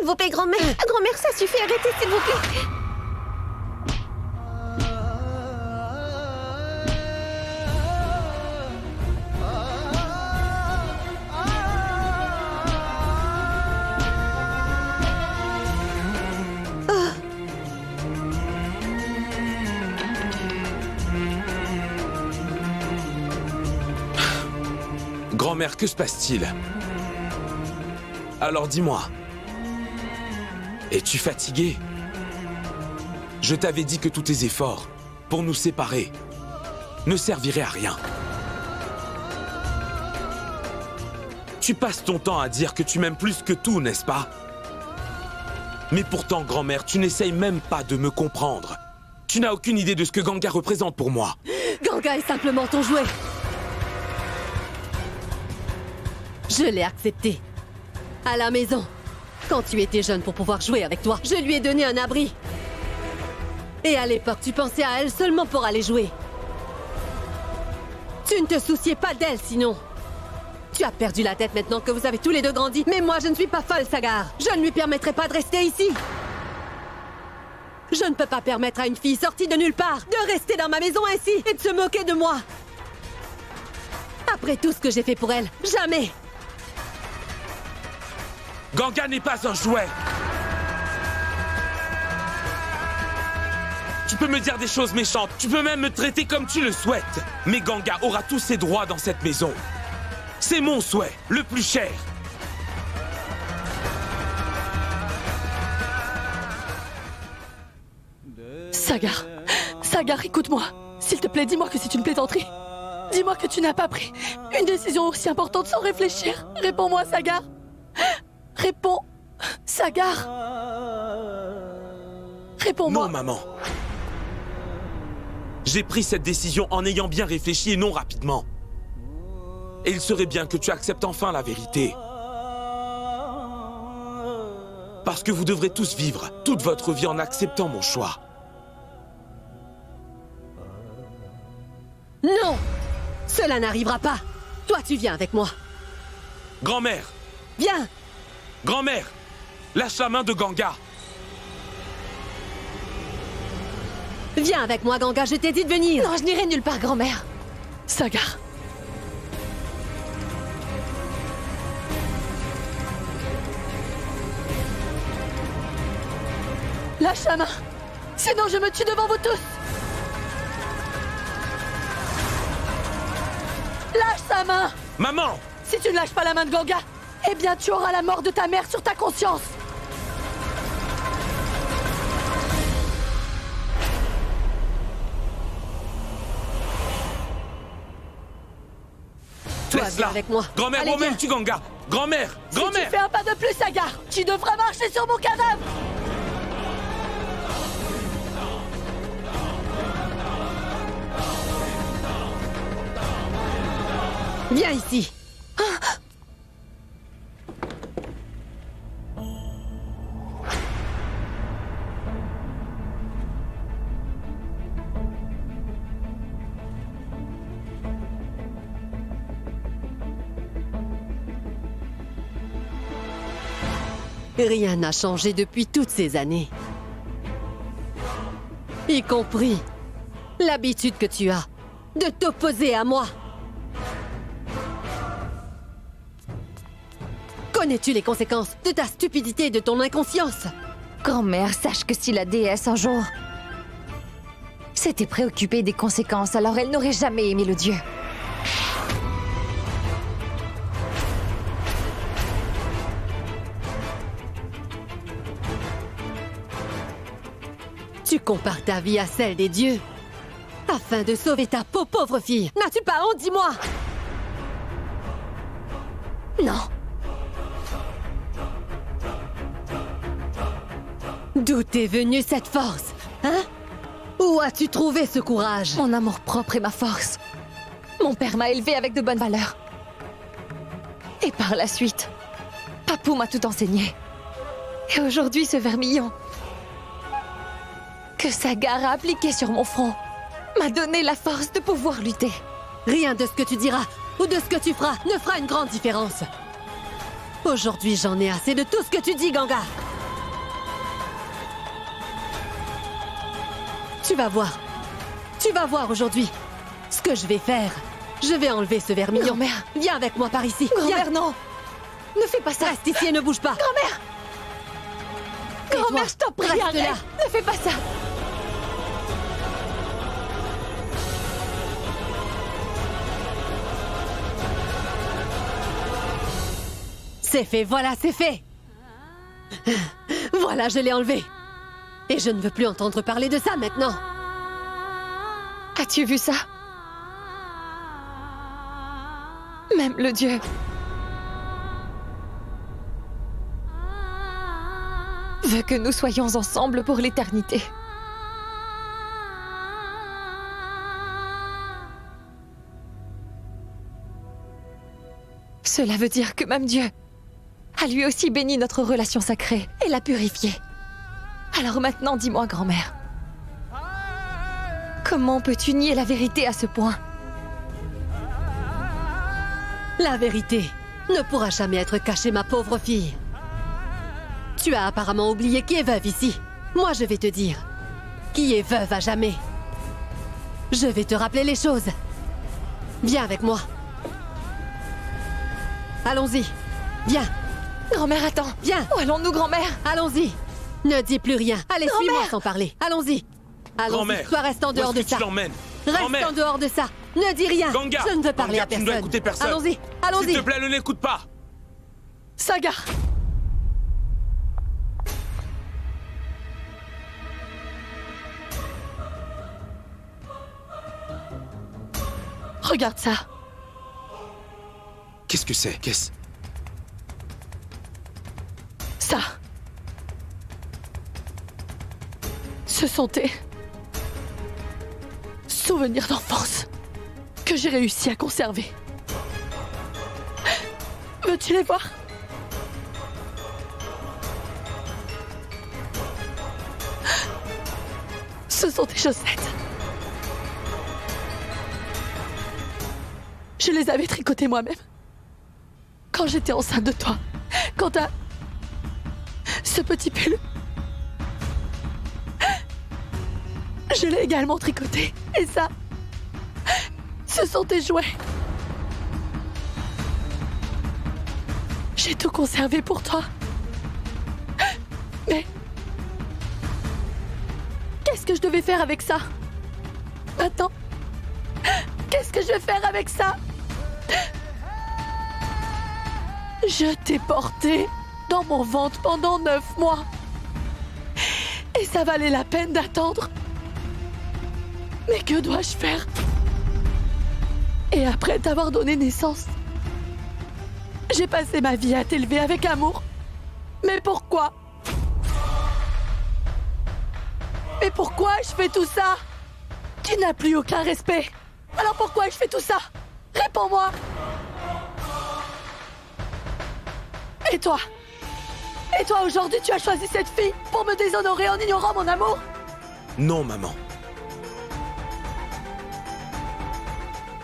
S'il vous plaît, grand-mère. Grand-mère, ça suffit, arrêtez, s'il vous plaît. Grand-mère, que se passe-t-il? Alors dis-moi. Es-tu fatiguée? Je t'avais dit que tous tes efforts pour nous séparer ne serviraient à rien. Tu passes ton temps à dire que tu m'aimes plus que tout, n'est-ce pas? Mais pourtant, grand-mère, tu n'essayes même pas de me comprendre. Tu n'as aucune idée de ce que Ganga représente pour moi. Ganga est simplement ton jouet. Je l'ai accepté. À la maison. Quand tu étais jeune pour pouvoir jouer avec toi, je lui ai donné un abri. Et à l'époque, tu pensais à elle seulement pour aller jouer. Tu ne te souciais pas d'elle, sinon. Tu as perdu la tête maintenant que vous avez tous les deux grandi. Mais moi, je ne suis pas folle, Sagar. Je ne lui permettrai pas de rester ici. Je ne peux pas permettre à une fille sortie de nulle part de rester dans ma maison ainsi et de se moquer de moi. Après tout ce que j'ai fait pour elle, jamais. Ganga n'est pas un jouet. Tu peux me dire des choses méchantes, tu peux même me traiter comme tu le souhaites. Mais Ganga aura tous ses droits dans cette maison. C'est mon souhait, le plus cher. Sagar, Sagar, écoute-moi. S'il te plaît, dis-moi que c'est une plaisanterie. Dis-moi que tu n'as pas pris une décision aussi importante sans réfléchir. Réponds-moi, Sagar. Réponds, Sagar. Réponds-moi. Non, maman. J'ai pris cette décision en ayant bien réfléchi et non rapidement. Et il serait bien que tu acceptes enfin la vérité. Parce que vous devrez tous vivre toute votre vie en acceptant mon choix. Non! Cela n'arrivera pas. Toi, tu viens avec moi. Grand-mère! Viens! Grand-mère! Lâche la main de Ganga! Viens avec moi, Ganga, je t'ai dit de venir. Non, je n'irai nulle part, grand-mère. Sagar. Lâche la main. Sinon, je me tue devant vous tous. Lâche sa main. Maman! Si tu ne lâches pas la main de Ganga, eh bien, tu auras la mort de ta mère sur ta conscience. Laisse-la! avec moi. Grand-mère, Allez, moi-même, viens. tu Ganga! Grand-mère! Grand-mère! Si tu fais un pas de plus, Sagar, tu devras marcher sur mon cadavre. Viens ici. Rien n'a changé depuis toutes ces années. Y compris l'habitude que tu as de t'opposer à moi. Connais-tu les conséquences de ta stupidité et de ton inconscience? Grand-mère, sache que si la déesse un jour s'était préoccupée des conséquences, alors elle n'aurait jamais aimé le dieu. Tu compares ta vie à celle des dieux afin de sauver ta peau, pauvre fille. N'as-tu pas honte, dis-moi? Non. D'où t'es venue cette force, hein? Où as-tu trouvé ce courage? Mon amour-propre est ma force. Mon père m'a élevée avec de bonnes valeurs. Et par la suite, Papou m'a tout enseigné. Et aujourd'hui, ce vermillon que Sagar a appliqué sur mon front m'a donné la force de pouvoir lutter. Rien de ce que tu diras ou de ce que tu feras ne fera une grande différence. Aujourd'hui, j'en ai assez de tout ce que tu dis, Ganga. Tu vas voir. Tu vas voir aujourd'hui ce que je vais faire. Je vais enlever ce vermillon. Grand-mère. Viens avec moi par ici. Grand-mère, Viens. non. Ne fais pas ça. Reste ici et ne bouge pas. Grand-mère. Grand-mère, je t'en prie, Reste arrête. là. Ne fais pas ça. C'est fait, voilà, c'est fait. Voilà, je l'ai enlevé. Et je ne veux plus entendre parler de ça maintenant. As-tu vu ça? Même le dieu veut que nous soyons ensemble pour l'éternité. Cela veut dire que même Dieu a lui aussi béni notre relation sacrée et l'a purifiée. Alors maintenant, dis-moi, grand-mère, comment peux-tu nier la vérité à ce point? La vérité ne pourra jamais être cachée, ma pauvre fille. Tu as apparemment oublié qui est veuve ici. Moi, je vais te dire qui est veuve à jamais. Je vais te rappeler les choses. Viens avec moi. Allons-y. Viens. Grand-mère, attends. Viens. Où allons-nous, grand-mère? Allons-y. Ne dis plus rien. Allez, Grand-mère. suis-moi sans parler. Allons-y. Allons-y. Grand-mère, Toi, reste en dehors où de est-ce que ça. tu l'emmènes? Reste Grand-mère. en dehors de ça. Ne dis rien. Ganga. Je ne veux parler Ganga, à tu ne personne. dois écouter personne. Allons-y. S'il Allons-y. te plaît, ne l'écoute pas. Sagar! Regarde ça. Qu'est-ce que c'est? Qu'est-ce? Ça. Ce sont tes souvenirs d'enfance que j'ai réussi à conserver. Veux-tu les voir? Ce sont tes chaussettes. Je les avais tricotées moi-même. Quand j'étais enceinte de toi. Quant à ce petit pull, je l'ai également tricoté. Et ça, ce sont tes jouets. J'ai tout conservé pour toi. Mais qu'est-ce que je devais faire avec ça? Maintenant, qu'est-ce que je vais faire avec ça? Je t'ai porté dans mon ventre pendant 9 mois. Et ça valait la peine d'attendre. Mais que dois-je faire? Et après t'avoir donné naissance, j'ai passé ma vie à t'élever avec amour. Mais pourquoi? Mais pourquoi je fais tout ça? Tu n'as plus aucun respect. Alors pourquoi je fais tout ça? Réponds-moi. Et toi? Et toi, aujourd'hui, tu as choisi cette fille pour me déshonorer en ignorant mon amour? Non, maman.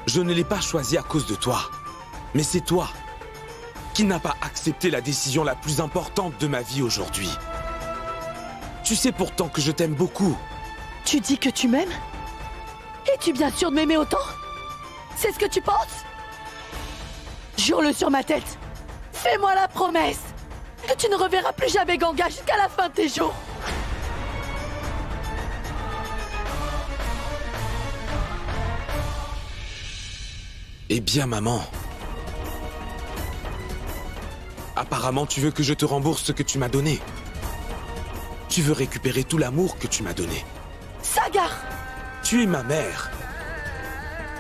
Je ne l'ai pas choisi à cause de toi. Mais c'est toi qui n'as pas accepté la décision la plus importante de ma vie aujourd'hui. Tu sais pourtant que je t'aime beaucoup. Tu dis que tu m'aimes? Es-tu bien sûr de m'aimer autant? C'est ce que tu penses? Jure-le sur ma tête. Fais-moi la promesse que tu ne reverras plus jamais Ganga jusqu'à la fin de tes jours. Eh bien, maman. Apparemment, tu veux que je te rembourse ce que tu m'as donné. Tu veux récupérer tout l'amour que tu m'as donné. Sagar! Tu es ma mère.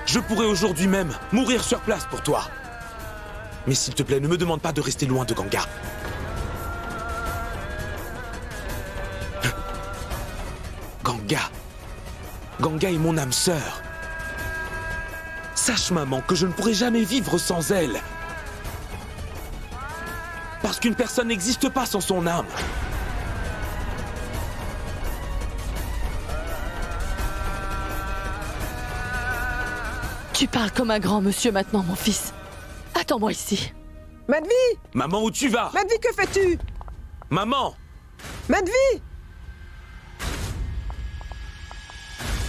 Je pourrais aujourd'hui même mourir sur place pour toi. Mais s'il te plaît, ne me demande pas de rester loin de Ganga. Ganga. Ganga est mon âme sœur. Sache, maman, que je ne pourrai jamais vivre sans elle. Parce qu'une personne n'existe pas sans son âme. Tu parles comme un grand monsieur maintenant, mon fils. Attends-moi ici. Madvi! Maman, où tu vas? Madvi, que fais-tu? Maman! Madvi!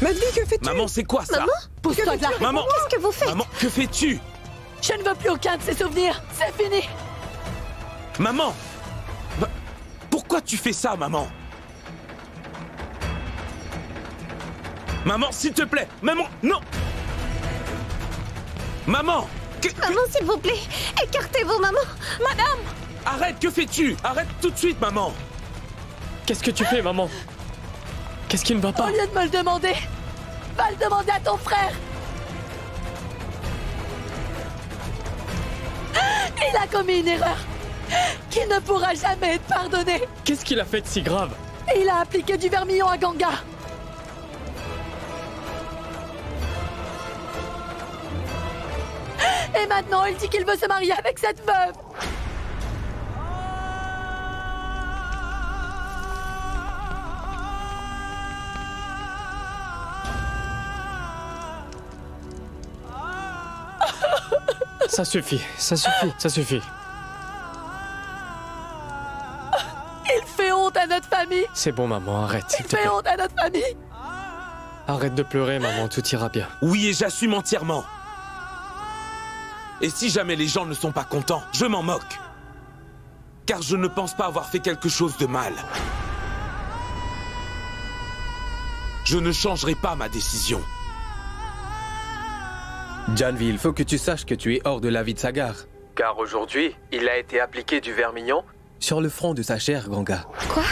Mandy, que fais-tu? Maman, c'est quoi ça? Pousse-toi de là. Maman! Qu'est-ce que vous faites? Maman, que fais-tu? Je ne veux plus aucun de ces souvenirs. C'est fini. Maman! Pourquoi tu fais ça, maman? Maman, s'il te plaît! Maman, non! Maman! Maman, s'il vous plaît, écartez-vous, maman. Madame! Arrête, que fais-tu? Arrête tout de suite, maman! Qu'est-ce que tu fais, maman? Qu'est-ce qui ne va Au pas? lieu de me le demander, va le demander à ton frère. Il a commis une erreur qui ne pourra jamais être pardonnée. Qu'est-ce qu'il a fait de si grave? Il a appliqué du vermillon à Ganga. Et maintenant, il dit qu'il veut se marier avec cette veuve. Ça suffit, ça suffit, ça suffit. Il fait honte à notre famille. C'est bon, maman, arrête, s'il Il te fait plaît. honte à notre famille. Arrête de pleurer, maman, tout ira bien. Oui, et j'assume entièrement. Et si jamais les gens ne sont pas contents, je m'en moque. Car je ne pense pas avoir fait quelque chose de mal. Je ne changerai pas ma décision. Janvi, il faut que tu saches que tu es hors de la vie de Sagar. Car aujourd'hui, il a été appliqué du vermillon sur le front de sa chère Ganga. Quoi?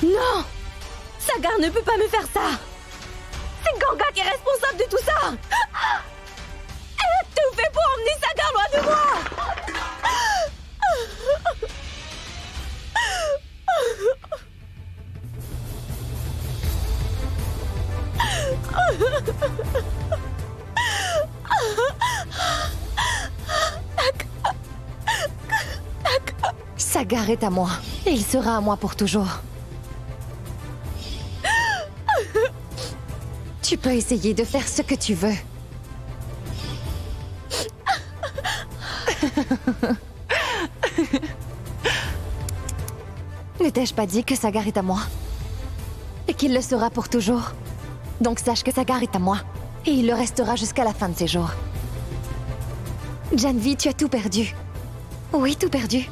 Non! Sagar ne peut pas me faire ça! C'est Ganga qui est responsable de tout ça! Elle a tout fait pour emmener Sagar loin de moi! Sagar est à moi. Et il sera à moi pour toujours. Tu peux essayer de faire ce que tu veux. Ne t'ai-je pas dit que Sagar est à moi? Et qu'il le sera pour toujours? Donc sache que Sagar est à moi. Et il le restera jusqu'à la fin de ses jours. Janvi, tu as tout perdu. Oui, tout perdu.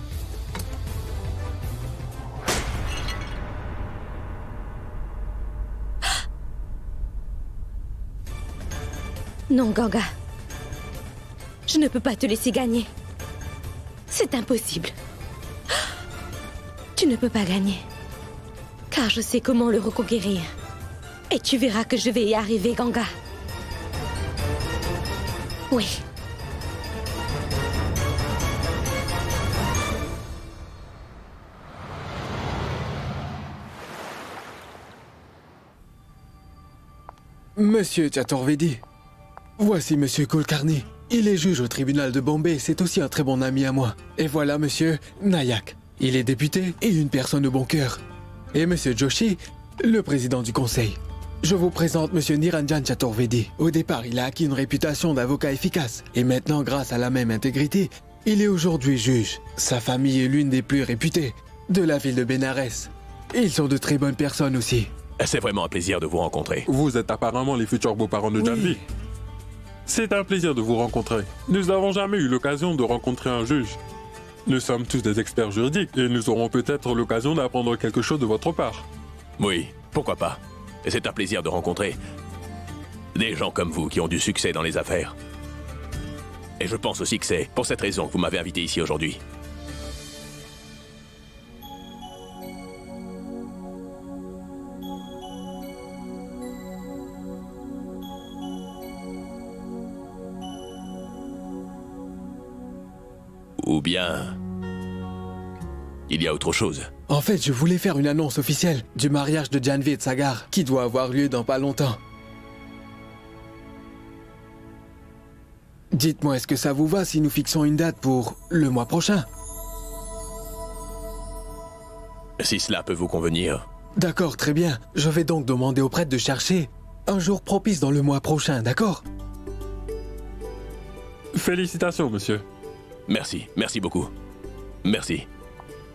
Non, Ganga. Je ne peux pas te laisser gagner. C'est impossible. Tu ne peux pas gagner. Car je sais comment le reconquérir. Et tu verras que je vais y arriver, Ganga. Oui. Monsieur Chaturvedi, voici Monsieur Kulkarni. Il est juge au tribunal de Bombay, c'est aussi un très bon ami à moi. Et voilà Monsieur Nayak. Il est député et une personne de bon cœur. Et Monsieur Joshi, le président du conseil. Je vous présente Monsieur Niranjan Chaturvedi. Au départ, il a acquis une réputation d'avocat efficace. Et maintenant, grâce à la même intégrité, il est aujourd'hui juge. Sa famille est l'une des plus réputées de la ville de Bénarès. Ils sont de très bonnes personnes aussi. C'est vraiment un plaisir de vous rencontrer. Vous êtes apparemment les futurs beaux-parents de Janvi. C'est un plaisir de vous rencontrer. Nous n'avons jamais eu l'occasion de rencontrer un juge. Nous sommes tous des experts juridiques et nous aurons peut-être l'occasion d'apprendre quelque chose de votre part. Oui, pourquoi pas. Et c'est un plaisir de rencontrer des gens comme vous qui ont du succès dans les affaires. Et je pense aussi que c'est pour cette raison que vous m'avez invité ici aujourd'hui. Ou bien... il y a autre chose. En fait, je voulais faire une annonce officielle du mariage de Janvi et de Sagar, qui doit avoir lieu dans pas longtemps. Dites-moi, est-ce que ça vous va si nous fixons une date pour le mois prochain? Si cela peut vous convenir. D'accord, très bien. Je vais donc demander au prêtre de chercher un jour propice dans le mois prochain, d'accord? Félicitations, monsieur. Merci, merci beaucoup. Merci.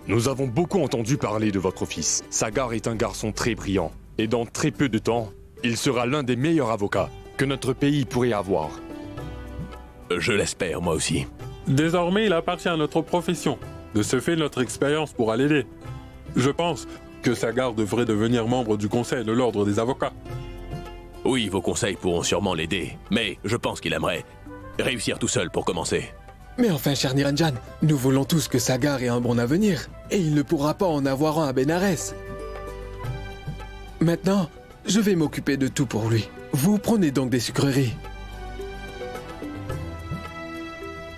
Nous avons beaucoup entendu parler de votre fils. Sagar est un garçon très brillant. Et dans très peu de temps, il sera l'un des meilleurs avocats que notre pays pourrait avoir. Je l'espère, moi aussi. Désormais, il appartient à notre profession. De ce fait, notre expérience pourra l'aider. Je pense que Sagar devrait devenir membre du conseil de l'ordre des avocats. Oui, vos conseils pourront sûrement l'aider, mais je pense qu'il aimerait réussir tout seul pour commencer. Mais enfin, cher Niranjan, nous voulons tous que Sagar ait un bon avenir. Et il ne pourra pas en avoir un à Benares. Maintenant, je vais m'occuper de tout pour lui. Vous prenez donc des sucreries.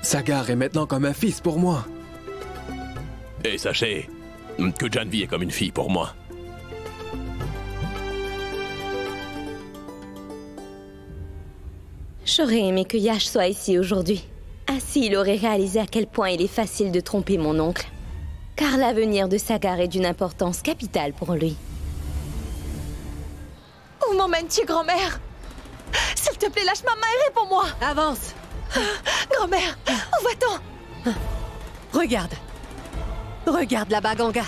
Sagar est maintenant comme un fils pour moi. Et sachez que Janvi est comme une fille pour moi. J'aurais aimé que Yash soit ici aujourd'hui. Ainsi, il aurait réalisé à quel point il est facile de tromper mon oncle. Car l'avenir de Sagar est d'une importance capitale pour lui. Où m'emmènes-tu, grand-mère? S'il te plaît, lâche ma main et réponds-moi. Avance. Grand-mère, où va-t-on? Regarde. Regarde là-bas, Ganga.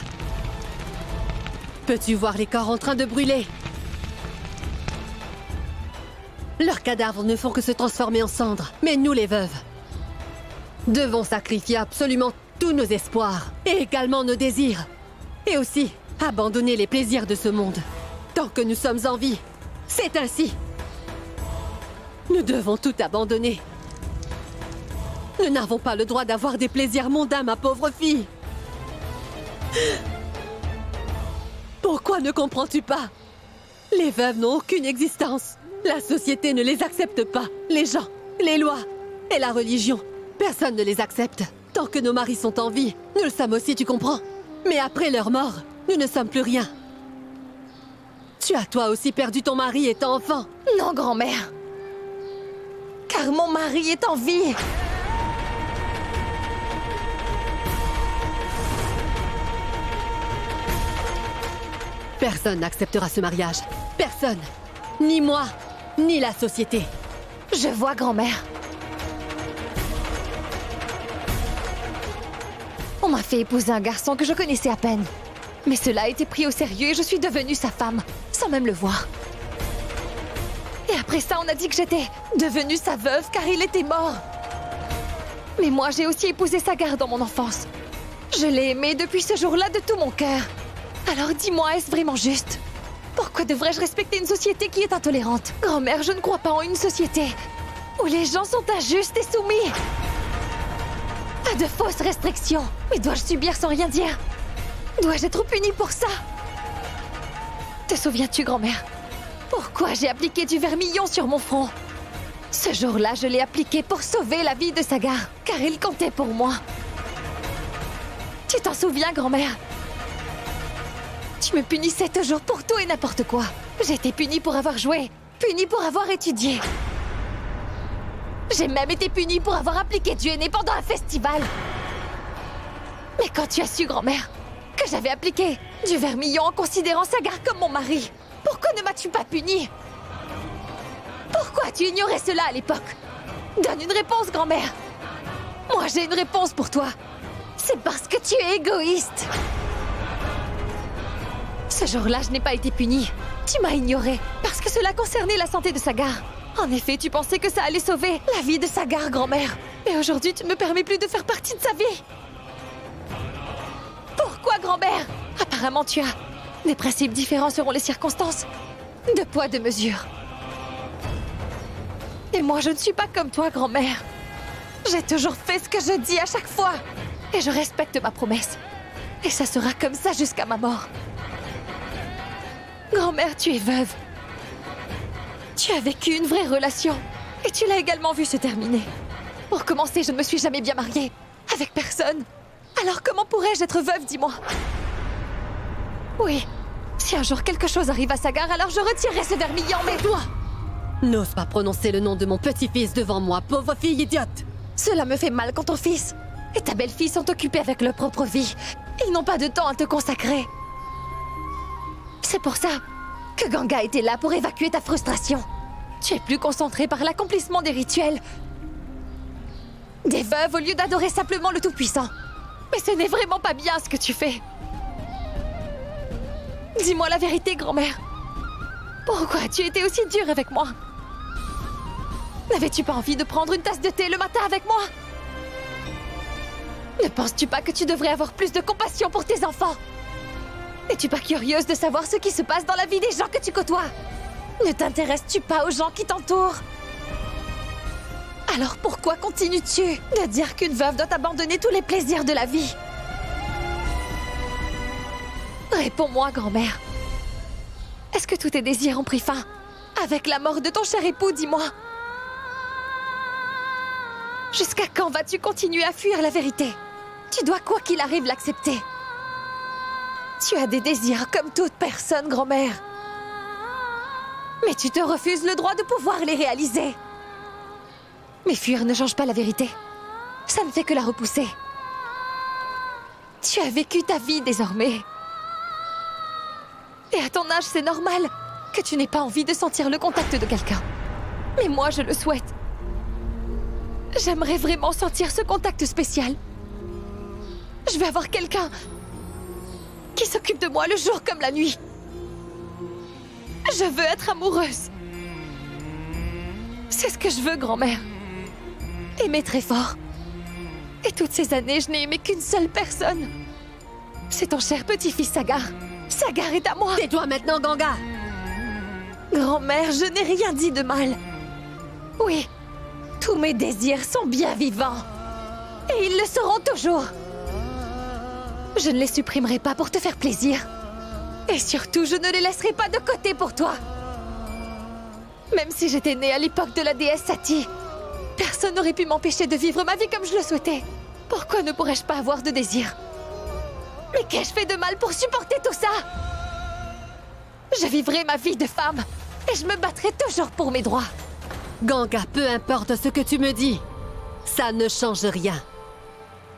Peux-tu voir les corps en train de brûler? Leurs cadavres ne font que se transformer en cendres. Mais nous, les veuves, devons sacrifier absolument tous nos espoirs. Et également nos désirs. Et aussi, abandonner les plaisirs de ce monde. Tant que nous sommes en vie, c'est ainsi. Nous devons tout abandonner. Nous n'avons pas le droit d'avoir des plaisirs mondains, ma pauvre fille. Pourquoi ne comprends-tu pas? Les veuves n'ont aucune existence. La société ne les accepte pas. Les gens, les lois et la religion, personne ne les accepte. Tant que nos maris sont en vie, nous le sommes aussi, tu comprends? Mais après leur mort, nous ne sommes plus rien. Tu as toi aussi perdu ton mari étant enfant. Non, grand-mère. Car mon mari est en vie. Personne n'acceptera ce mariage. Personne. Ni moi, ni la société. Je vois, grand-mère. On m'a fait épouser un garçon que je connaissais à peine. Mais cela a été pris au sérieux et je suis devenue sa femme, sans même le voir. Et après ça, on a dit que j'étais devenue sa veuve car il était mort. Mais moi, j'ai aussi épousé Sagar dans mon enfance. Je l'ai aimé depuis ce jour-là de tout mon cœur. Alors dis-moi, est-ce vraiment juste? Pourquoi devrais-je respecter une société qui est intolérante? Grand-mère, je ne crois pas en une société où les gens sont injustes et soumis à de fausses restrictions. Mais dois-je subir sans rien dire? Dois-je être punie pour ça? Te souviens-tu, grand-mère, pourquoi j'ai appliqué du vermillon sur mon front? Ce jour-là, je l'ai appliqué pour sauver la vie de Sagar, car il comptait pour moi. Tu t'en souviens, grand-mère? Tu me punissais toujours pour tout et n'importe quoi. J'ai punie pour avoir joué, punie pour avoir étudié. J'ai même été punie pour avoir appliqué du henné pendant un festival. Mais quand tu as su, grand-mère, que j'avais appliqué du vermillon en considérant Sagar comme mon mari, pourquoi ne m'as-tu pas punie? Pourquoi as-tu ignoré cela à l'époque? Donne une réponse, grand-mère. Moi, j'ai une réponse pour toi. C'est parce que tu es égoïste. Ce jour-là, je n'ai pas été punie. Tu m'as ignorée parce que cela concernait la santé de Sagar. En effet, tu pensais que ça allait sauver la vie de Sagar, grand-mère. Et aujourd'hui, tu ne me permets plus de faire partie de sa vie. Pourquoi, grand-mère? Apparemment, tu as des principes différents selon les circonstances. De poids, de mesure. Et moi, je ne suis pas comme toi, grand-mère. J'ai toujours fait ce que je dis à chaque fois. Et je respecte ma promesse. Et ça sera comme ça jusqu'à ma mort. Grand-mère, tu es veuve. Tu as vécu une vraie relation. Et tu l'as également vue se terminer. Pour commencer, je ne me suis jamais bien mariée. Avec personne. Alors comment pourrais-je être veuve, dis-moi? Oui. Si un jour quelque chose arrive à Sagar, alors je retirerai ce vermillon, mais toi... N'ose pas prononcer le nom de mon petit-fils devant moi, pauvre fille idiote. Cela me fait mal quand ton fils et ta belle-fille sont occupés avec leur propre vie. Ils n'ont pas de temps à te consacrer. C'est pour ça que Ganga était là pour évacuer ta frustration. Tu es plus concentré par l'accomplissement des rituels des veuves au lieu d'adorer simplement le Tout-Puissant. Mais ce n'est vraiment pas bien ce que tu fais. Dis-moi la vérité, grand-mère. Pourquoi as-tu été aussi dure avec moi? N'avais-tu pas envie de prendre une tasse de thé le matin avec moi? Ne penses-tu pas que tu devrais avoir plus de compassion pour tes enfants? N'es-tu pas curieuse de savoir ce qui se passe dans la vie des gens que tu côtoies? Ne t'intéresses-tu pas aux gens qui t'entourent? Alors pourquoi continues-tu de dire qu'une veuve doit abandonner tous les plaisirs de la vie? Réponds-moi, grand-mère. Est-ce que tous tes désirs ont pris fin? Avec la mort de ton cher époux, dis-moi. Jusqu'à quand vas-tu continuer à fuir la vérité? Tu dois, quoi qu'il arrive, l'accepter. Tu as des désirs comme toute personne, grand-mère. Mais tu te refuses le droit de pouvoir les réaliser. Mais fuir ne change pas la vérité. Ça ne fait que la repousser. Tu as vécu ta vie désormais. Et à ton âge, c'est normal que tu n'aies pas envie de sentir le contact de quelqu'un. Mais moi, je le souhaite. J'aimerais vraiment sentir ce contact spécial. Je veux avoir quelqu'un qui s'occupe de moi le jour comme la nuit. Je veux être amoureuse. C'est ce que je veux, grand-mère. Aimer très fort. Et toutes ces années, je n'ai aimé qu'une seule personne. C'est ton cher petit-fils Sagar. Sagar est à moi. Tais-toi maintenant, Ganga. Grand-mère, je n'ai rien dit de mal. Oui, tous mes désirs sont bien vivants. Et ils le seront toujours. Je ne les supprimerai pas pour te faire plaisir. Et surtout, je ne les laisserai pas de côté pour toi. Même si j'étais née à l'époque de la déesse Sati, personne n'aurait pu m'empêcher de vivre ma vie comme je le souhaitais. Pourquoi ne pourrais-je pas avoir de désir? Mais qu'ai-je fait de mal pour supporter tout ça? Je vivrai ma vie de femme et je me battrai toujours pour mes droits. Ganga, peu importe ce que tu me dis, ça ne change rien.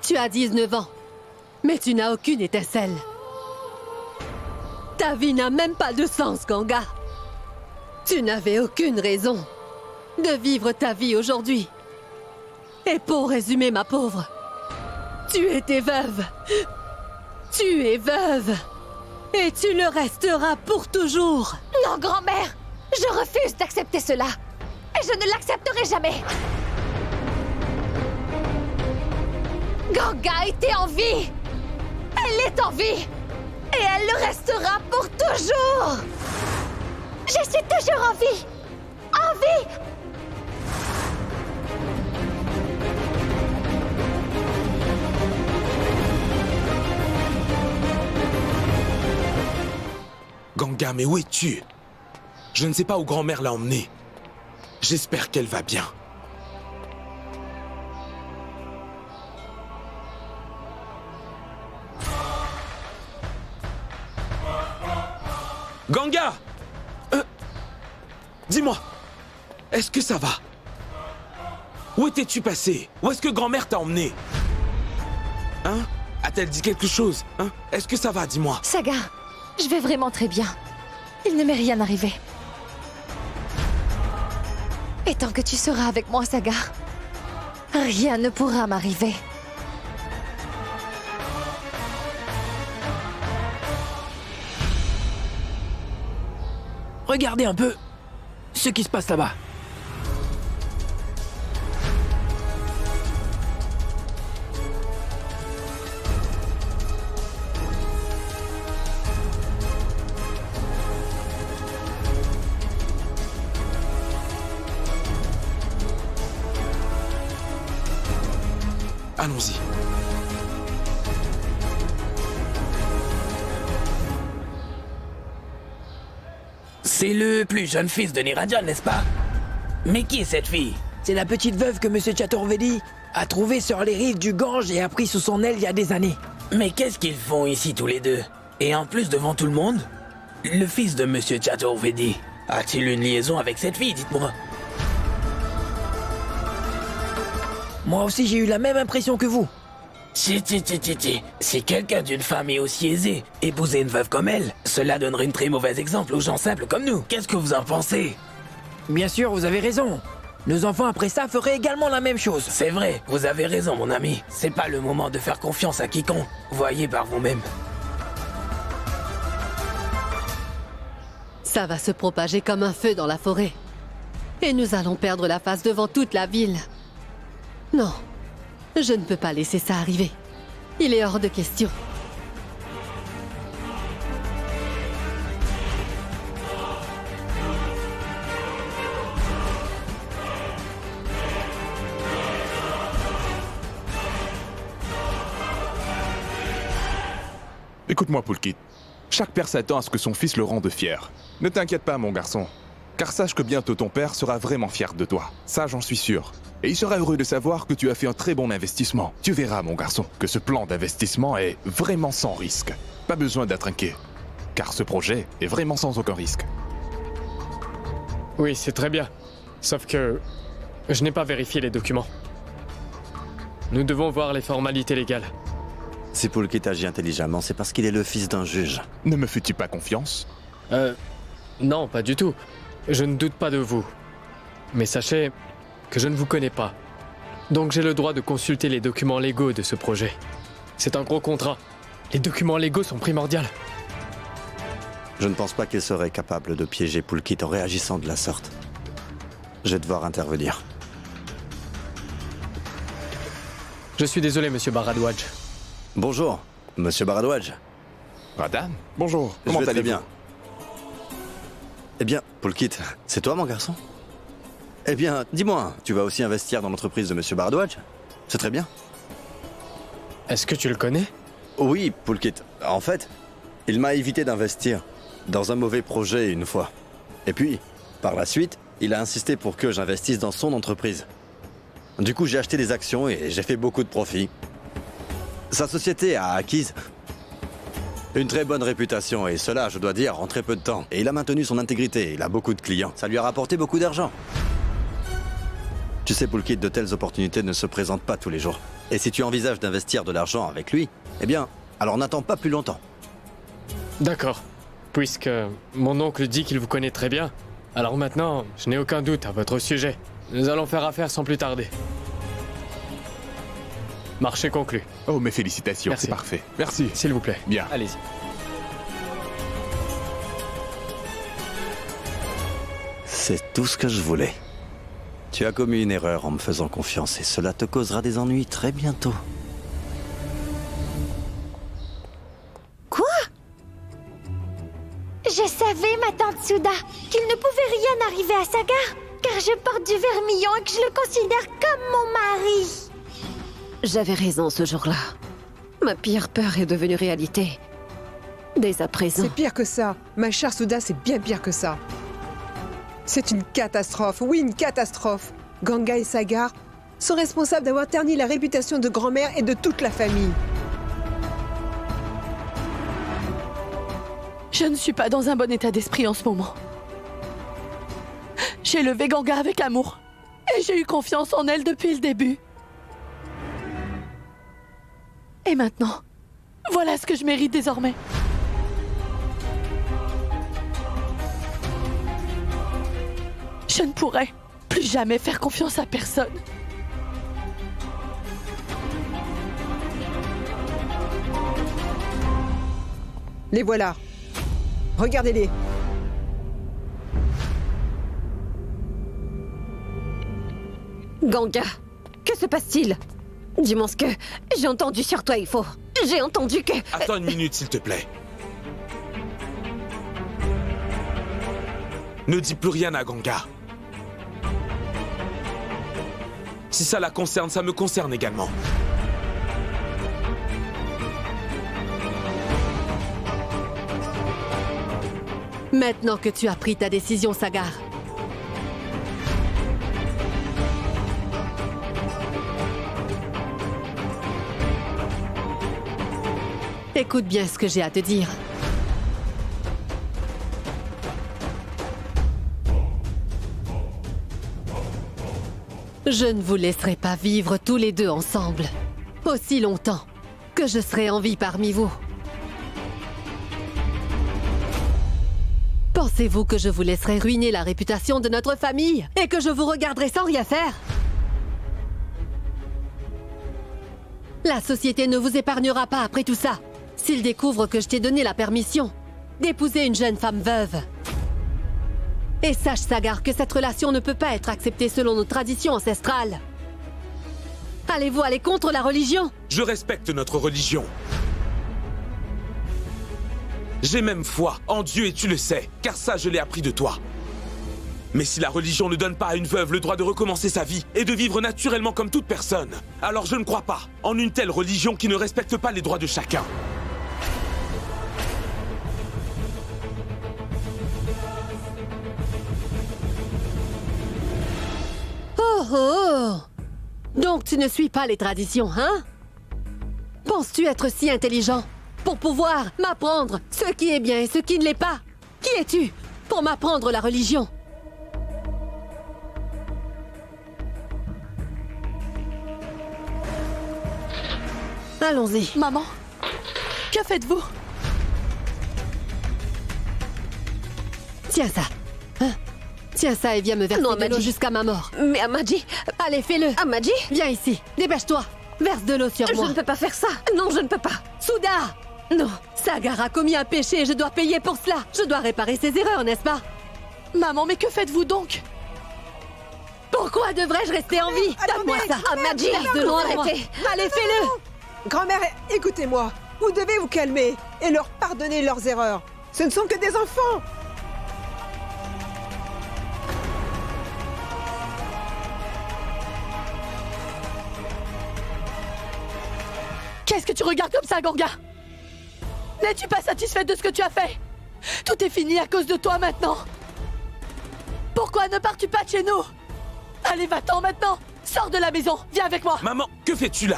Tu as 19 ans, mais tu n'as aucune étincelle. Ta vie n'a même pas de sens, Ganga. Tu n'avais aucune raison de vivre ta vie aujourd'hui. Et pour résumer, ma pauvre, tu étais veuve. Tu es veuve. Et tu le resteras pour toujours. Non, grand-mère, je refuse d'accepter cela. Et je ne l'accepterai jamais. Ganga était en vie. Elle est en vie. Et elle le restera pour toujours. Je suis toujours en vie. En vie. Ganga, mais où es-tu? Je ne sais pas où grand-mère l'a emmenée. J'espère qu'elle va bien. Ganga! Dis-moi, est-ce que ça va? Où étais-tu passé? Où est-ce que grand-mère t'a emmené? Hein? A-t-elle dit quelque chose? Hein? Est-ce que ça va? Dis-moi. Sagar, je vais vraiment très bien. Il ne m'est rien arrivé. Et tant que tu seras avec moi, Sagar, rien ne pourra m'arriver. Regardez un peu ce qui se passe là-bas. Allons-y. C'est le plus jeune fils de Nirajan, n'est-ce pas? Mais qui est cette fille? C'est la petite veuve que Monsieur Chaturvedi a trouvée sur les rives du Gange et a pris sous son aile il y a des années. Mais qu'est-ce qu'ils font ici tous les deux? Et en plus devant tout le monde? Le fils de Monsieur Chaturvedi a-t-il une liaison avec cette fille, dites-moi? Moi aussi j'ai eu la même impression que vous. Si quelqu'un d'une famille aussi aisée épousait une veuve comme elle, cela donnerait une très mauvais exemple aux gens simples comme nous. Qu'est-ce que vous en pensez? Bien sûr, vous avez raison. Nos enfants après ça feraient également la même chose. C'est vrai, vous avez raison mon ami. C'est pas le moment de faire confiance à quiconque. Voyez par vous-même. Ça va se propager comme un feu dans la forêt. Et nous allons perdre la face devant toute la ville. Non, je ne peux pas laisser ça arriver. Il est hors de question. Écoute-moi, Poulkit. Chaque père s'attend à ce que son fils le rende fier. Ne t'inquiète pas, mon garçon. Car sache que bientôt ton père sera vraiment fier de toi. Ça, j'en suis sûr. Et il sera heureux de savoir que tu as fait un très bon investissement. Tu verras, mon garçon, que ce plan d'investissement est vraiment sans risque. Pas besoin d'être inquiet. Car ce projet est vraiment sans aucun risque. Oui, c'est très bien. Sauf que je n'ai pas vérifié les documents. Nous devons voir les formalités légales. Si Poulkit agit intelligemment, c'est parce qu'il est le fils d'un juge. Ne me fais-tu pas confiance? Non, pas du tout. Je ne doute pas de vous. Mais sachez que je ne vous connais pas. Donc j'ai le droit de consulter les documents légaux de ce projet. C'est un gros contrat. Les documents légaux sont primordiaux. Je ne pense pas qu'il serait capable de piéger Poulkit en réagissant de la sorte. Je vais devoir intervenir. Je suis désolé, monsieur Bharadwaj. Bonjour, monsieur Bharadwaj. Radan, bonjour. Comment allez-vous? Très bien. Eh bien, Poulkit, c'est toi mon garçon? Eh bien, dis-moi, tu vas aussi investir dans l'entreprise de monsieur Bharadwaj? C'est très bien. Est-ce que tu le connais? Oui, Poulkit. En fait, il m'a évité d'investir dans un mauvais projet une fois. Et puis, par la suite, il a insisté pour que j'investisse dans son entreprise. Du coup, j'ai acheté des actions et j'ai fait beaucoup de profits. Sa société a acquise une très bonne réputation, et cela, je dois dire, en très peu de temps. Et il a maintenu son intégrité, il a beaucoup de clients. Ça lui a rapporté beaucoup d'argent. Tu sais, Poulkit, de telles opportunités ne se présentent pas tous les jours. Et si tu envisages d'investir de l'argent avec lui, eh bien, alors n'attends pas plus longtemps. D'accord. Puisque mon oncle dit qu'il vous connaît très bien, alors maintenant, je n'ai aucun doute à votre sujet. Nous allons faire affaire sans plus tarder. Marché conclu. Oh, mes félicitations, c'est parfait. Merci. S'il vous plaît. Bien. Allez-y. C'est tout ce que je voulais. Tu as commis une erreur en me faisant confiance et cela te causera des ennuis très bientôt. Quoi? Je savais, ma tante Souda, qu'il ne pouvait rien arriver à Sagar, car je porte du vermillon et que je le considère comme mon mari. J'avais raison ce jour-là. Ma pire peur est devenue réalité. Dès à présent. C'est pire que ça. Ma chère Souda, c'est bien pire que ça. C'est une catastrophe. Oui, une catastrophe. Ganga et Sagar sont responsables d'avoir terni la réputation de grand-mère et de toute la famille. Je ne suis pas dans un bon état d'esprit en ce moment. J'ai élevé Ganga avec amour. Et j'ai eu confiance en elle depuis le début. Et maintenant, voilà ce que je mérite désormais. Je ne pourrai plus jamais faire confiance à personne. Les voilà. Regardez-les. Ganga, que se passe-t-il? Dis-moi ce que... J'ai entendu sur toi, il faut... J'ai entendu que... Attends une minute, s'il te plaît. Ne dis plus rien à Ganga. Si ça la concerne, ça me concerne également. Maintenant que tu as pris ta décision, Sagar, écoute bien ce que j'ai à te dire. Je ne vous laisserai pas vivre tous les deux ensemble, aussi longtemps que je serai en vie parmi vous. Pensez-vous que je vous laisserai ruiner la réputation de notre famille et que je vous regarderai sans rien faire? La société ne vous épargnera pas après tout ça. S'ils découvrent que je t'ai donné la permission d'épouser une jeune femme veuve. Et sache, Sagar, que cette relation ne peut pas être acceptée selon nos traditions ancestrales. Allez-vous aller contre la religion? Je respecte notre religion. J'ai même foi en Dieu et tu le sais, car ça je l'ai appris de toi. Mais si la religion ne donne pas à une veuve le droit de recommencer sa vie et de vivre naturellement comme toute personne, alors je ne crois pas en une telle religion qui ne respecte pas les droits de chacun. Oh oh! Donc tu ne suis pas les traditions, hein? Penses-tu être si intelligent pour pouvoir m'apprendre ce qui est bien et ce qui ne l'est pas? Qui es-tu pour m'apprendre la religion? Allons-y. Maman, que faites-vous? Tiens ça. Hein? Tiens ça et viens me verser de l'eau jusqu'à ma mort. Mais Amadji... Allez, fais-le. Amadji? Viens ici. Dépêche-toi. Verse de l'eau sur moi. Je ne peux pas faire ça. Non, je ne peux pas. Souda! Non. Sagar a commis un péché et je dois payer pour cela. Je dois réparer ses erreurs, n'est-ce pas? Maman, mais que faites-vous donc? Pourquoi devrais-je rester en vie? Donne-moi ça. Amadji, verse de l'eau, arrêtez. Allez, fais-le. Grand-mère, écoutez-moi. Vous devez vous calmer et leur pardonner leurs erreurs. Ce ne sont que des enfants. Qu'est-ce que tu regardes comme ça, Ganga? N'es-tu pas satisfaite de ce que tu as fait? Tout est fini à cause de toi maintenant. Pourquoi ne pars-tu pas de chez nous? Allez, va-t'en maintenant. Sors de la maison. Viens avec moi. Maman, que fais-tu là?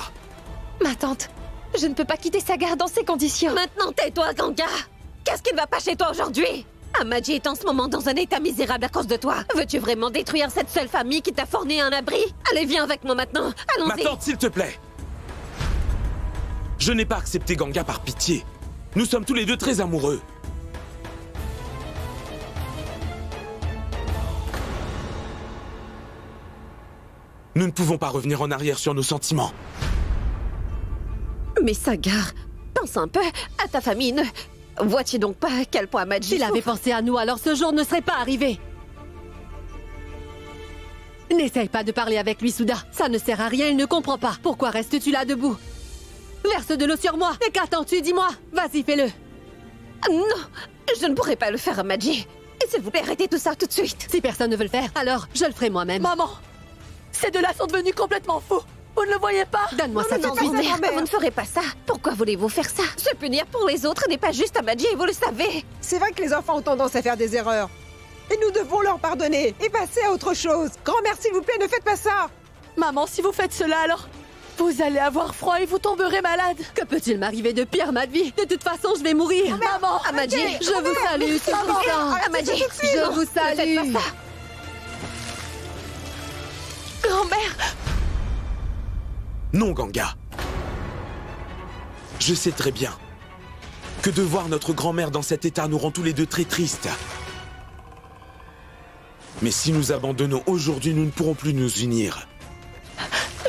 Ma tante, je ne peux pas quitter Sagar dans ces conditions. Maintenant, tais-toi, Ganga. Qu'est-ce qui ne va pas chez toi aujourd'hui? Amadji est en ce moment dans un état misérable à cause de toi. Veux-tu vraiment détruire cette seule famille qui t'a fourni un abri? Allez, viens avec moi maintenant. Allons-y. Ma tante, s'il te plaît. Je n'ai pas accepté Ganga par pitié. Nous sommes tous les deux très amoureux. Nous ne pouvons pas revenir en arrière sur nos sentiments. Mais Sagar, pense un peu à ta famille. Ne vois-tu donc pas à quel point Amadji S'il avait pensé à nous, alors ce jour ne serait pas arrivé. N'essaye pas de parler avec lui, Souda. Ça ne sert à rien, il ne comprend pas. Pourquoi restes-tu là debout? Verse de l'eau sur moi. Et qu'attends-tu, dis-moi? Vas-y, fais-le. Non, je ne pourrai pas le faire, Amadji. Et s'il vous plaît, arrêtez tout ça tout de suite. Si personne ne veut le faire, alors je le ferai moi-même. Maman, ces deux-là sont devenus complètement fous. Vous ne le voyez pas? Donne-moi ça tout de suite. Vous ne ferez pas ça. Pourquoi voulez-vous faire ça? Se punir pour les autres n'est pas juste, Amadji, et vous le savez. C'est vrai que les enfants ont tendance à faire des erreurs. Et nous devons leur pardonner et passer à autre chose. Grand-mère, s'il vous plaît, ne faites pas ça. Maman, si vous faites cela, alors vous allez avoir froid et vous tomberez malade. Que peut-il m'arriver de pire, ma vie? De toute façon, je vais mourir. Maman, Amadji, je vous salue, c'est puissant. Amadji, je vous salue. Ne faites pas ça. Grand-mère. Non, Ganga. Je sais très bien que de voir notre grand-mère dans cet état nous rend tous les deux très tristes. Mais si nous abandonnons aujourd'hui, nous ne pourrons plus nous unir.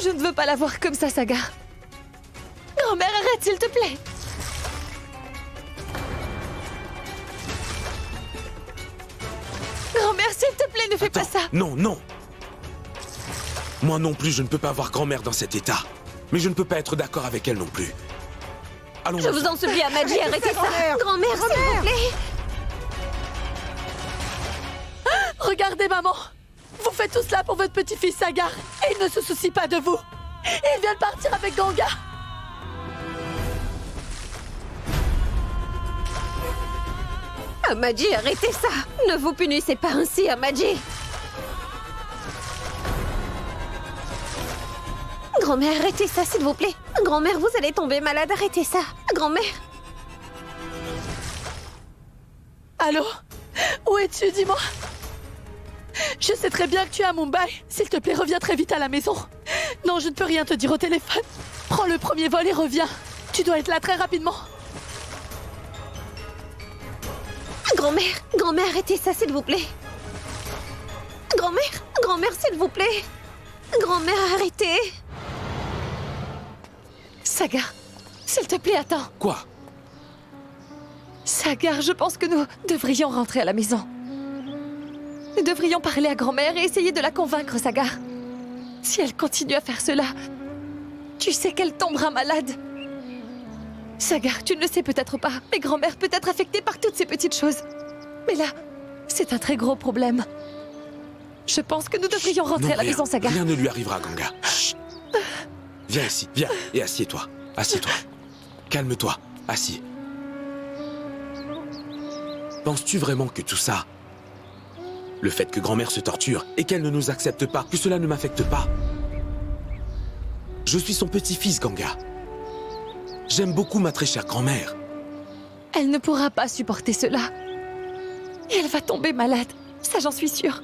Je ne veux pas la voir comme ça, Sagar. Grand-mère, arrête, s'il te plaît. Grand-mère, s'il te plaît, ne fais pas ça. Non, non. Moi non plus, je ne peux pas voir grand-mère dans cet état. Mais je ne peux pas être d'accord avec elle non plus. Allons. Je vous en supplie, Amadji, arrêtez ça. Grand-mère, s'il vous plaît. Regardez, maman. Vous faites tout cela pour votre petit-fils Sagar. Et il ne se soucie pas de vous. Il vient de partir avec Ganga. Amadji, arrêtez ça. Ne vous punissez pas ainsi, Amadji. Grand-mère, arrêtez ça, s'il vous plaît. Grand-mère, vous allez tomber malade, arrêtez ça. Grand-mère. Allô? Où es-tu, dis-moi? Je sais très bien que tu es à Mumbai. S'il te plaît, reviens très vite à la maison. Non, je ne peux rien te dire au téléphone. Prends le premier vol et reviens. Tu dois être là très rapidement. Grand-mère, arrêtez ça, s'il vous plaît. Grand-mère, s'il vous plaît. Grand-mère, arrêtez. Sagar, s'il te plaît, attends. Quoi? Sagar, je pense que nous devrions rentrer à la maison. Nous devrions parler à grand-mère et essayer de la convaincre, Sagar. Si elle continue à faire cela, tu sais qu'elle tombera malade. Sagar, tu ne le sais peut-être pas, mais grand-mère peut être affectée par toutes ces petites choses. Mais là, c'est un très gros problème. Je pense que nous devrions rentrer à la maison, Sagar. Rien ne lui arrivera, Ganga. Chut. Viens ici, viens, et assieds-toi. Assieds-toi. Calme-toi, assieds. Penses-tu vraiment que tout ça, le fait que grand-mère se torture et qu'elle ne nous accepte pas, que cela ne m'affecte pas? Je suis son petit-fils, Ganga. J'aime beaucoup ma très chère grand-mère. Elle ne pourra pas supporter cela. Et elle va tomber malade. Ça, j'en suis sûre.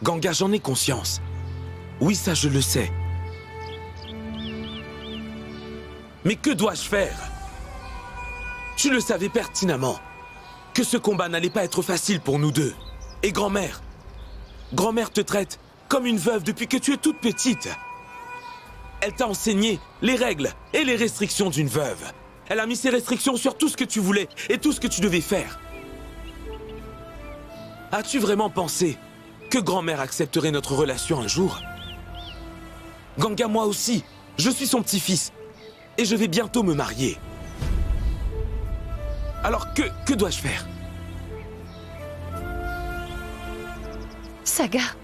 Ganga, j'en ai conscience. Oui, ça, je le sais. Mais que dois-je faire? Tu le savais pertinemment que ce combat n'allait pas être facile pour nous deux. Et grand-mère te traite comme une veuve depuis que tu es toute petite. Elle t'a enseigné les règles et les restrictions d'une veuve. Elle a mis ses restrictions sur tout ce que tu voulais et tout ce que tu devais faire. As-tu vraiment pensé que grand-mère accepterait notre relation un jour? Ganga, moi aussi, je suis son petit-fils et je vais bientôt me marier. Alors que dois-je faire? Sagar.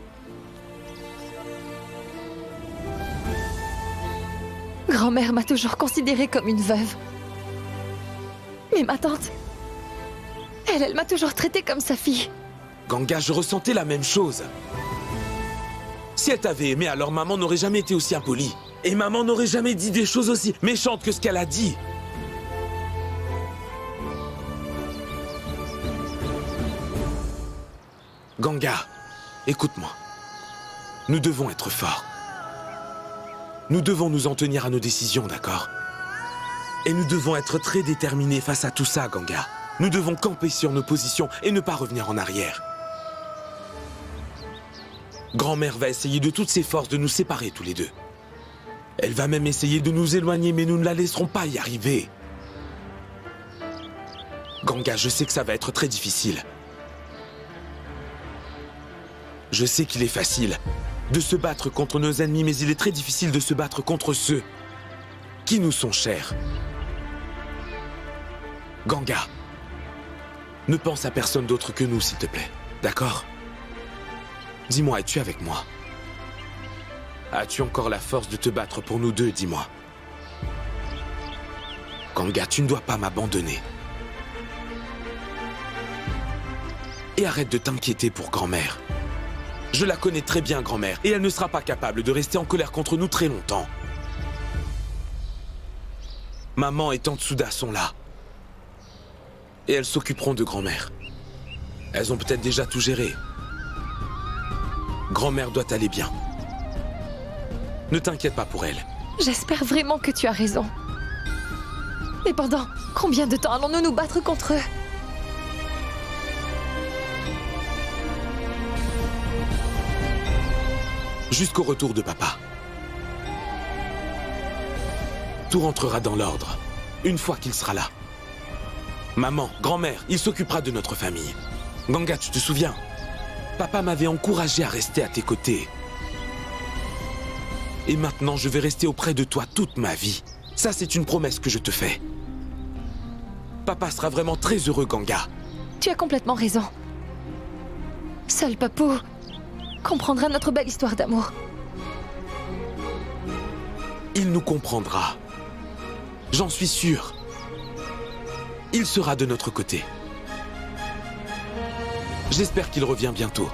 Grand-mère m'a toujours considérée comme une veuve. Mais ma tante, elle m'a toujours traitée comme sa fille. Ganga, je ressentais la même chose. Si elle t'avait aimé, alors maman n'aurait jamais été aussi impolie. Et maman n'aurait jamais dit des choses aussi méchantes que ce qu'elle a dit. Ganga, écoute-moi. Nous devons être forts. Nous devons nous en tenir à nos décisions, d'accord? Et nous devons être très déterminés face à tout ça, Ganga. Nous devons camper sur nos positions et ne pas revenir en arrière. Grand-mère va essayer de toutes ses forces de nous séparer tous les deux. Elle va même essayer de nous éloigner, mais nous ne la laisserons pas y arriver. Ganga, je sais que ça va être très difficile. Je sais qu'il est facile de se battre contre nos ennemis, mais il est très difficile de se battre contre ceux qui nous sont chers. Ganga, ne pense à personne d'autre que nous, s'il te plaît. D'accord? Dis-moi, es-tu avec moi? As-tu encore la force de te battre pour nous deux, dis-moi? Ganga, tu ne dois pas m'abandonner. Et arrête de t'inquiéter pour grand-mère. Je la connais très bien, grand-mère, et elle ne sera pas capable de rester en colère contre nous très longtemps. Maman et tante Souda sont là. Et elles s'occuperont de grand-mère. Elles ont peut-être déjà tout géré. Grand-mère doit aller bien. Ne t'inquiète pas pour elle. J'espère vraiment que tu as raison. Mais pendant combien de temps allons-nous nous battre contre eux? Jusqu'au retour de papa. Tout rentrera dans l'ordre, une fois qu'il sera là. Maman, grand-mère, il s'occupera de notre famille. Ganga, tu te souviens? Papa m'avait encouragé à rester à tes côtés. Et maintenant, je vais rester auprès de toi toute ma vie. Ça, c'est une promesse que je te fais. Papa sera vraiment très heureux, Ganga. Tu as complètement raison. Seul Papou comprendra notre belle histoire d'amour. Il nous comprendra. J'en suis sûr. Il sera de notre côté. J'espère qu'il revient bientôt.